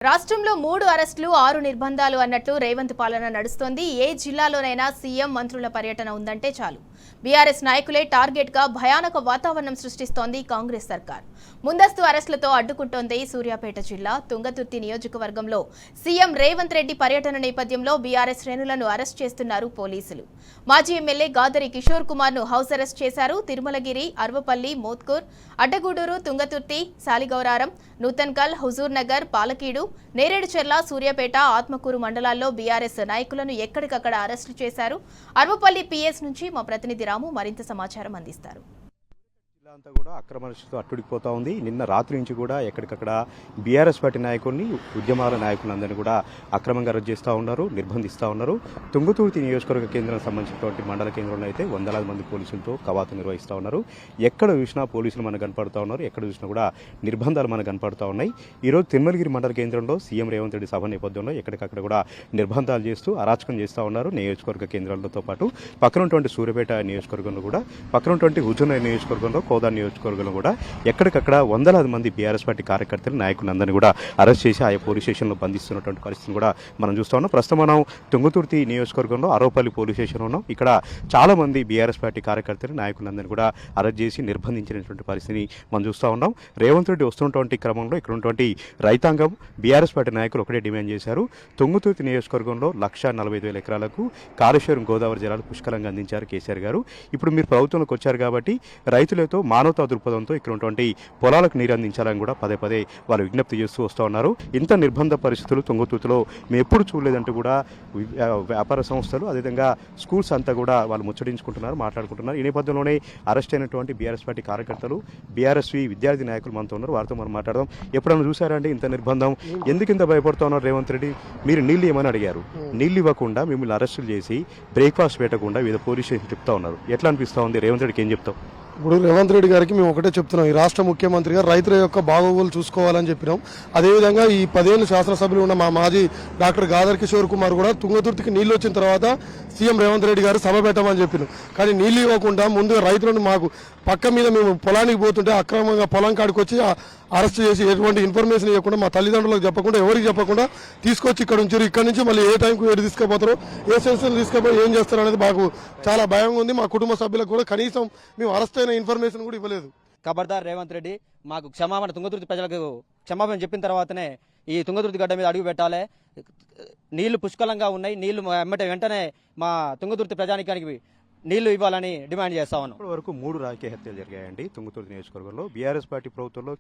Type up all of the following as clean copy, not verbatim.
రాష్ట్రంలో 3 అరెస్టులు 6 నిర్బంధాలు అన్నట్లు రేవంత్ పాలన నడుస్తోంది. ఏ జిల్లాలోనైనా సీఎం మంత్రుల పర్యటన ఉందంటే చాలు బీఆర్ఎస్ నాయకులే టార్గెట్ గా భయానక వాతావరణం సృష్టిస్తోంది కాంగ్రెస్ సర్కార్. ముందస్తు అరెస్టులతో అడ్డుకుంటోంది సూర్యాపేట జిల్లా తుంగతుర్తి నియోజకవర్గంలో సీఎం రేవంత్ రెడ్డి పర్యటన నేపథ్యంలో బీఆర్ఎస్ శ్రేణులను అరెస్ట్ చేస్తున్నారు పోలీసులు. మాజీ ఎమ్మెల్యే గాదరి కిషోర్ కుమార్ ను హౌస్ అరెస్ట్ చేశారు. తిరుమలగిరి, అర్వపల్లి, మోత్కూర్, అడ్డగూడూరు, తుంగతుర్తి, సాలిగౌరారం, నూతన్కల్, హుజూర్ నగర్, పాలకీడు, నేరేడుచెర్ల, సూర్యాపేట, ఆత్మకూరు మండలాల్లో బీఆర్ఎస్ నాయకులను ఎక్కడికక్కడ అరెస్టు చేశారు. అర్వపల్లి పీఎస్ నుంచి మా ప్రతినిధి రాము మరింత సమాచారం అందిస్తారు. అంతా కూడా అక్రమణతో అట్టుడికిపోతా ఉంది. నిన్న రాత్రి నుంచి కూడా ఎక్కడికక్కడ బీఆర్ఎస్ పార్టీ నాయకుల్ని, ఉద్యమాల నాయకులందరినీ కూడా అక్రమంగా అరెస్ట్ చేస్తూ ఉన్నారు, నిర్బంధిస్తూ ఉన్నారు. తుంగతుర్తి నియోజకవర్గ కేంద్రానికి సంబంధించినటువంటి మండల కేంద్రంలో అయితే వందలాది మంది పోలీసులతో కవాతు నిర్వహిస్తూ ఉన్నారు. ఎక్కడ చూసినా పోలీసులు మనకు కనపడుతూ ఉన్నారు, ఎక్కడ చూసినా కూడా నిర్బంధాలు మనకు కనపడుతూ ఉన్నాయి. ఈరోజు తిరుమలగిరి మండల కేంద్రంలో సీఎం రేవంత్ రెడ్డి సభ నేపథ్యంలో ఎక్కడికక్కడ కూడా నిర్బంధాలు చేస్తూ అరాచకం చేస్తూ ఉన్నారు. నియోజకవర్గ కేంద్రాలతో పాటు పక్కనటువంటి సూర్యాపేట నియోజకవర్గంలో కూడా, పక్కనటువంటి హుజూర్నగర్ నియోజకవర్గంలో, కోదా నియోజకవర్గంలో కూడా ఎక్కడికక్కడ వందలాది మంది బీఆర్ఎస్ పార్టీ కార్యకర్తలు, నాయకులందరినీ కూడా అరెస్ట్ చేసి ఆయా పోలీస్ స్టేషన్లో బంధిస్తున్నటువంటి పరిస్థితిని కూడా మనం చూస్తా ఉన్నాం. ప్రస్తుతం మనం తుంగతుర్తి నియోజకవర్గంలో అరవపల్లి పోలీస్ స్టేషన్ ఉన్నాం. ఇక్కడ చాలా మంది బీఆర్ఎస్ పార్టీ కార్యకర్తలు, నాయకులందరినీ కూడా అరెస్ట్ చేసి నిర్బంధించినటువంటి పరిస్థితిని మనం చూస్తూ ఉన్నాం. రేవంత్ రెడ్డి వస్తున్నటువంటి క్రమంలో ఇక్కడ ఉన్నటువంటి రైతాంగం, బీఆర్ఎస్ పార్టీ నాయకులు ఒకటే డిమాండ్ చేశారు. తుంగతుర్తి నియోజకవర్గంలో 1,45,000 ఎకరాలకు కాళేశ్వరం గోదావరి జలాలు పుష్కలంగా అందించారు కేసీఆర్ గారు. ఇప్పుడు మీరు ప్రభుత్వంలోకి వచ్చారు కాబట్టి రైతులతో మానవతా దృక్పథంతో ఇక్కడ ఉన్నటువంటి పొలాలకు నీరు అందించాలని కూడా పదే పదే వాళ్ళు విజ్ఞప్తి చేస్తూ వస్తూ ఉన్నారు. ఇంత నిర్బంధ పరిస్థితులు తుంగతుర్తిలో మేము ఎప్పుడు చూడలేదంటూ కూడా వ్యాపార సంస్థలు, అదేవిధంగా స్కూల్స్ అంతా కూడా వాళ్ళు ముచ్చడించుకుంటున్నారు, మాట్లాడుకుంటున్నారు. ఈ నేపథ్యంలోనే అరెస్ట్ అయినటువంటి బీఆర్ఎస్ పార్టీ కార్యకర్తలు, బీఆర్ఎస్వి విద్యార్థి నాయకులు మనతో ఉన్నారు. వారితో మనం మాట్లాడదాం. ఎప్పుడైనా చూసారంటే ఇంత నిర్బంధం? ఎందుకు ఇంత భయపడుతూ ఉన్నారు రేవంత్ రెడ్డి? మీరు నీళ్ళు ఏమని అడిగారు, నీళ్ళు ఇవ్వకుండా మిమ్మల్ని అరెస్టులు చేసి బ్రేక్ఫాస్ట్ పెట్టకుండా వివిధ పోలీస్ స్టేషన్ చెప్తా ఉన్నారు. ఎట్లా అనిపిస్తూ ఉంది? రేవంత్ రెడ్డికి ఏం చెప్తాం? ఇప్పుడు రేవంత్ రెడ్డి గారికి మేము ఒకటే చెప్తున్నాం, ఈ రాష్ట్ర ముఖ్యమంత్రిగా రైతుల యొక్క బాగోగులు చూసుకోవాలని చెప్పినాం. అదేవిధంగా ఈ 10 ఏళ్ళు శాసనసభ్యులు ఉన్న మా మాజీ డాక్టర్ గాదర్ కిషోర్ కుమార్ కూడా తుంగతుర్తికి నీళ్లు వచ్చిన తర్వాత సీఎం రేవంత్ రెడ్డి గారు సభ పెట్టమని చెప్పినాం. కానీ నీళ్లు ఇవ్వకుండా ముందుగా రైతులను మాకు పక్క మీద మేము పొలానికి పోతుంటే అక్రమంగా పొలం కాడికి వచ్చి అరెస్ట్ చేసి ఎటువంటి ఇన్ఫర్మేషన్ ఇవ్వకుండా, మా తల్లిదండ్రులకు చెప్పకుండా, ఎవరికి చెప్పకుండా తీసుకొచ్చి ఇక్కడ ఉంచారు. ఇక్కడ నుంచి మళ్ళీ ఏ టైంకు ఏడు తీసుకుపోతారో, ఏ సెన్షన్ తీసుకుపోయి ఏం చేస్తారో అనేది మాకు చాలా భయంగా ఉంది. మా కుటుంబ సభ్యులకు కూడా కనీసం మేము అరెస్ట్ అయిన ఇన్ఫర్మేషన్ కూడా ఇవ్వలేదు. ఖబర్దార్ రేవంత్ రెడ్డి, మాకు క్షమాపణ, తుంగతుర్తి ప్రజలకు క్షమాపణ చెప్పిన తర్వాతనే ఈ తుంగతుర్తి గడ్డ మీద అడుగు పెట్టాలి. నీళ్లు పుష్కలంగా ఉన్నాయి, నీళ్లు వెంటనే మా తుంగతుర్తి ప్రజానికానికి నీళ్లు ఇవ్వాలని డిమాండ్ చేస్తా ఉన్నాం. ఇప్పటి వరకు 3 రాజకీయ హత్యలు జరిగాయండి తుంగతుర్తి నియోజకవర్గంలో. బీఆర్ఎస్ పార్టీ ప్రభుత్వంలో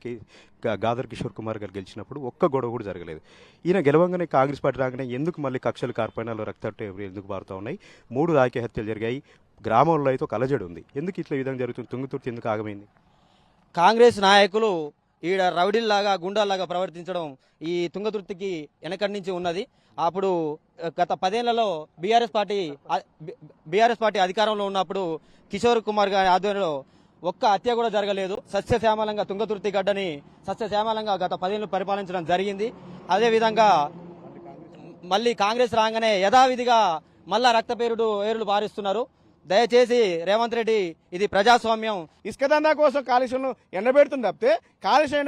గాదర్ కిషోర్ కుమార్ గారు గెలిచినప్పుడు ఒక్క గొడవ కూడా జరగలేదు. ఈయన గెలవంగానే కాంగ్రెస్ పార్టీ రాగానే ఎందుకు మళ్ళీ కక్షలు కార్పణాలు రక్తట్టు ఎందుకు పారుతా ఉన్నాయి? 3 రాజకీయ హత్యలు జరిగాయి. గ్రామంలో అయితే ఒక అలజడి ఉంది. ఎందుకు ఇట్లా ఈ విధంగా జరుగుతుంది? తుంగతుర్తి ఎందుకు ఆగమైంది? కాంగ్రెస్ నాయకులు ఈడ రౌడీల్లాగా, గుండాల్లాగా ప్రవర్తించడం ఈ తుంగతుర్తికి వెనకడి నుంచి ఉన్నది. అప్పుడు గత 10 ఏళ్లలో బీఆర్ఎస్ పార్టీ అధికారంలో ఉన్నప్పుడు కిషోర్ కుమార్ గారి ఆధ్వర్యంలో ఒక్క హత్య కూడా జరగలేదు. సస్యశ్యామలంగా తుంగతుర్తి గడ్డని సస్యశ్యామలంగా గత 10 ఏళ్లు పరిపాలించడం జరిగింది. అదేవిధంగా మళ్ళీ కాంగ్రెస్ రాగానే యథావిధిగా మళ్ళా ఏరులు పారిస్తున్నారు. దయచేసి రేవంత్ రెడ్డి, ఇది ప్రజాస్వామ్యం. ఇసుక దందా కోసం కాళేశ్వరం ఎండబెడుతుంది తప్పితే కాళేశ్వరం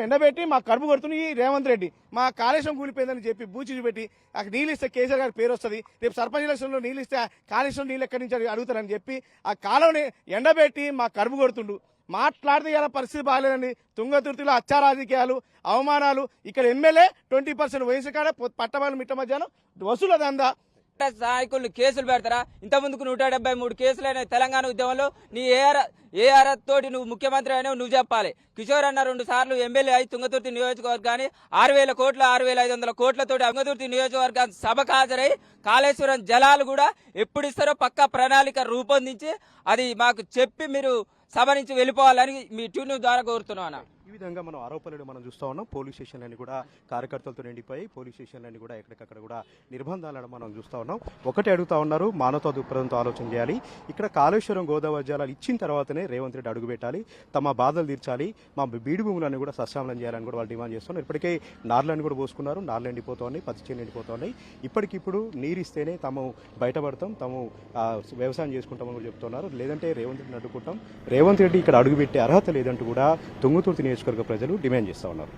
ఎండబెట్టి మాకు కడుపు కొడుతుంది ఈ రేవంత్ రెడ్డి. మా కాళేశ్వరం కూలిపోయిందని చెప్పి బూచి చూపెట్టి అక్కడ నీళ్ళు ఇస్తే కేసీఆర్ గారి పేరు వస్తుంది, రేపు సర్పంచ్ ఎలక్షన్లో నీళ్ళు ఇస్తే కాళేశ్వరం నీళ్ళు ఎక్కడి నుంచి అడుగుతారని చెప్పి ఆ కాలంని ఎండబెట్టి మా కడుపు కొడుతుండు. మాట్లాడితే ఇలా పరిస్థితి బాగాలేదండి. తుంగతుర్తిలో హత్యా రాజకీయాలు, అవమానాలు. ఇక్కడ ఎమ్మెల్యే 20% వయసు కాడ పట్టబాలు మిట్ట మధ్యాహ్నం వసూల దందా. నాయకులు కేసులు పెడతారా? ఇంత ముందుకు 173 కేసులైన తెలంగాణ ఉద్యమంలో నీ ఏ తోటి నువ్వు ముఖ్యమంత్రి అయినా నువ్వు చెప్పాలి. కిషోర్ అన్న 2 సార్లు ఎమ్మెల్యే అయి తుంగతుర్తి నియోజకవర్గాన్ని 6,000 కోట్ల 6,500 కోట్లతోటి తుంగతుర్తి నియోజకవర్గానికి సభకు హాజరై కాళేశ్వరం జలాలు కూడా ఎప్పుడు ఇస్తారో పక్కా ప్రణాళిక రూపొందించి అది మాకు చెప్పి మీరు సభ నుంచి వెళ్ళిపోవాలని మీ ట్యూన్ ద్వారా కోరుతున్నాను. ఈ విధంగా మనం ఆరోపణలు మనం చూస్తూ ఉన్నాం. పోలీస్ స్టేషన్లన్నీ కూడా కార్యకర్తలతో నిండిపోయి, పోలీస్ స్టేషన్లన్నీ కూడా ఎక్కడికక్కడ కూడా నిర్బంధాలను మనం చూస్తూ ఉన్నాం. ఒకటే అడుగుతా ఉన్నారు, మానవతా దృక్పథంతో ఆలోచన చేయాలి. ఇక్కడ కాళేశ్వరం గోదావరి జలాలు ఇచ్చిన తర్వాతనే రేవంత్ రెడ్డి అడుగు పెట్టాలి, తమ బాధలు తీర్చాలి, మా బీడు భూములను కూడా సస్యామలం చేయాలని కూడా వాళ్ళు డిమాండ్ చేస్తున్నారు. ఇప్పటికే నార్లను కూడా పోసుకున్నారు, నార్లు ఎండిపోతున్నాయి, పచ్చి చేను ఎండిపోతున్నాయి. ఇప్పటికిప్పుడు నీరు ఇస్తేనే తాము బయటపడతాం, తాము వ్యవసాయం చేసుకుంటామని కూడా చెప్తున్నారు. లేదంటే రేవంత్ రెడ్డిని అడ్డుకుంటాం. రేవంత్ రెడ్డి ఇక్కడ అడుగుపెట్టే అర్హత లేదంటూ కూడా తుంగతుర్తి నియోజకవర్గ ప్రజలు డిమాండ్ చేస్తూ ఉన్నారు.